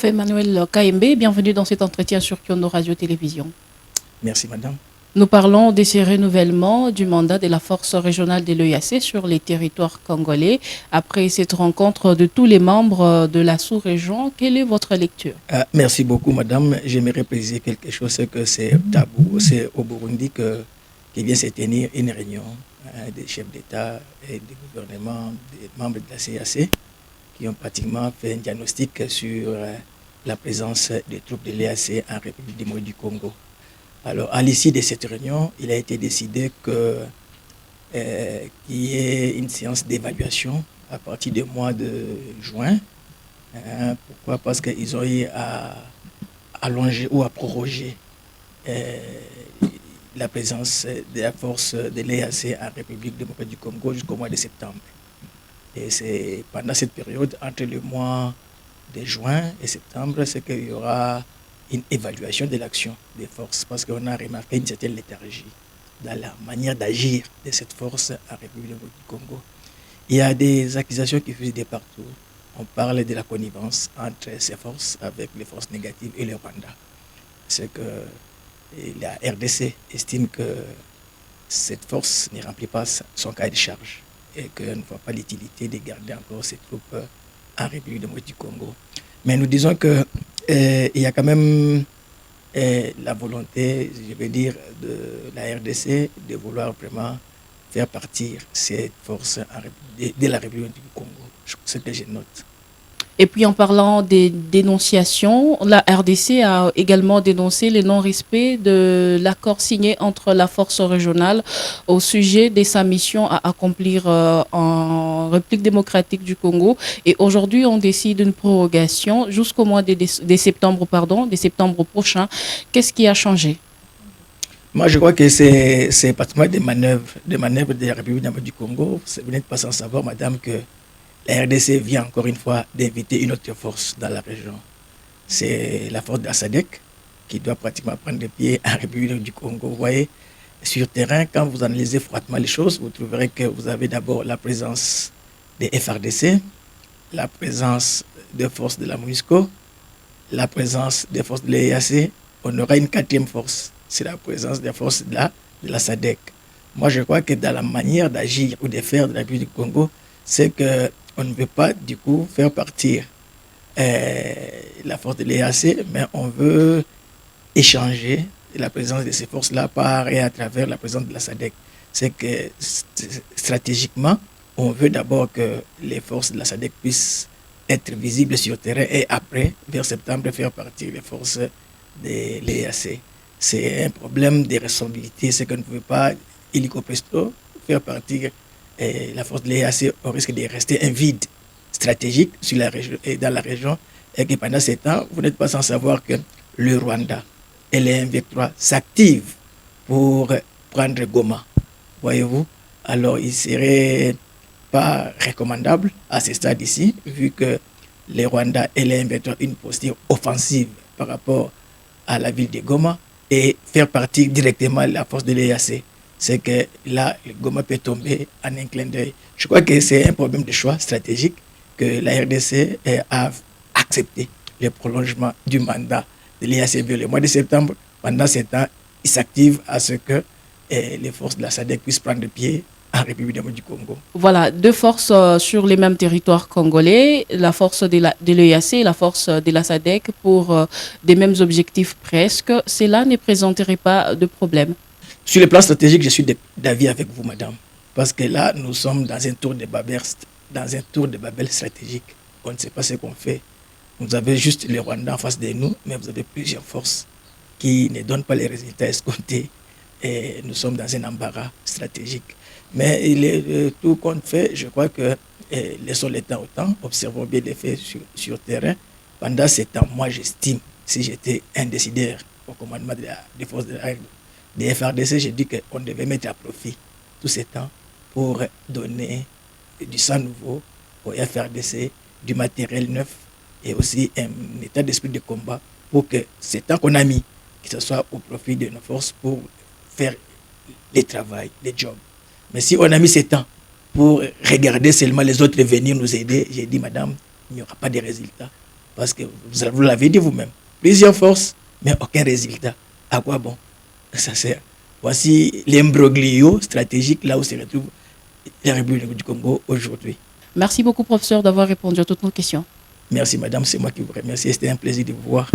Prof Emmanuel Kaembe, bienvenue dans cet entretien sur Kyondo Radio-Télévision. Merci madame. Nous parlons de ces renouvellements du mandat de la force régionale de l'EAC sur les territoires congolais. Après cette rencontre de tous les membres de la sous-région, quelle est votre lecture? Merci beaucoup madame. J'aimerais préciser quelque chose, c'est que c'est tabou, c'est au Burundi qu'il vient se tenir une réunion des chefs d'État et du gouvernement, des membres de la CAC, qui ont pratiquement fait un diagnostic sur la présence des troupes de l'EAC en République démocratique du Congo. Alors, à l'issue de cette réunion, il a été décidé qu'il y ait une séance d'évaluation à partir du mois de juin. Pourquoi? Parce qu'ils ont eu à allonger ou à proroger la présence de la force de l'EAC en République démocratique du Congo jusqu'au mois de septembre. Et c'est pendant cette période, entre le mois de juin et septembre, c'est qu'il y aura une évaluation de l'action des forces, parce qu'on a remarqué une certaine léthargie dans la manière d'agir de cette force en République du Congo. Il y a des accusations qui fusent de partout. On parle de la connivence entre ces forces avec les forces négatives et le Rwanda. C'est que la RDC estime que cette force ne remplit pas son cahier de charge et qu'elle ne voit pas l'utilité de garder encore ses troupes en République démocratique du Congo. Mais nous disons que il y a quand même la volonté, je veux dire, de la RDC de vouloir vraiment faire partir cette force de la République du Congo. C'est ce que je note. Et puis en parlant des dénonciations, la RDC a également dénoncé le non-respect de l'accord signé entre la force régionale au sujet de sa mission à accomplir en République démocratique du Congo. Et aujourd'hui, on décide d'une prorogation jusqu'au mois de septembre prochain. Qu'est-ce qui a changé? Moi, je crois que c'est pratiquement des manœuvres de la République démocratique du Congo. Vous n'êtes pas sans savoir, madame, que la RDC vient encore une fois d'inviter une autre force dans la région. C'est la force de la SADC qui doit pratiquement prendre des pieds en République du Congo. Vous voyez, sur terrain, quand vous analysez froidement les choses, vous trouverez que vous avez d'abord la présence des FRDC, la présence des forces de la MONUSCO, la présence des forces de l'EAC. On aura une quatrième force, c'est la présence des forces de la SADC. Moi, je crois que dans la manière d'agir ou de faire de la République du Congo, c'est que on ne veut pas du coup faire partir la force de l'EAC, mais on veut échanger la présence de ces forces-là par et à travers la présence de la SADC. C'est que stratégiquement, on veut d'abord que les forces de la SADC puissent être visibles sur le terrain et après, vers septembre, faire partir les forces de l'EAC. C'est un problème de responsabilité, c'est qu'on ne veut pas illico presto faire partir la force de l'EAC au risque de rester un vide stratégique sur la région, et dans la région, et que pendant ces temps, vous n'êtes pas sans savoir que le Rwanda et les M23 s'activent pour prendre Goma. Voyez-vous? Alors, il ne serait pas recommandable à ce stade ici, vu que les Rwanda et les M23 ont une posture offensive par rapport à la ville de Goma, et faire partir directement la force de l'EAC. C'est que là, le Goma peut tomber en un clin d'œil. Je crois que c'est un problème de choix stratégique que la RDC a accepté le prolongement du mandat de l'EAC le mois de septembre. Pendant ce temps, il s'active à ce que les forces de la SADC puissent prendre pied en République démocratique du Congo. Voilà, deux forces sur les mêmes territoires congolais, la force de l'EAC et la force de la SADC pour des mêmes objectifs presque. Cela ne présenterait pas de problème? Sur le plan stratégique, je suis d'avis avec vous, madame. Parce que là, nous sommes dans un tour de Babel stratégique. On ne sait pas ce qu'on fait. Vous avez juste le Rwanda en face de nous, mais vous avez plusieurs forces qui ne donnent pas les résultats escomptés. Et nous sommes dans un embarras stratégique. Mais tout compte fait, je crois que laissons le temps au temps, observons bien les faits sur terrain. Pendant ce temps, moi, j'estime, si j'étais un décideur au commandement des forces des FRDC, j'ai dit qu'on devait mettre à profit tout ce temps pour donner du sang nouveau au FRDC, du matériel neuf et aussi un état d'esprit de combat pour que ce temps qu'on a mis, que ce soit au profit de nos forces pour faire le travail, le job. Mais si on a mis ce temps pour regarder seulement les autres venir nous aider, j'ai dit, madame, il n'y aura pas de résultat. Parce que vous l'avez dit vous-même. Plusieurs forces, mais aucun résultat. À quoi bon ça sert? Voici l'imbroglio stratégique là où se retrouve la République du Congo aujourd'hui. Merci beaucoup, professeur, d'avoir répondu à toutes nos questions. Merci madame, c'est moi qui vous remercie. C'était un plaisir de vous voir.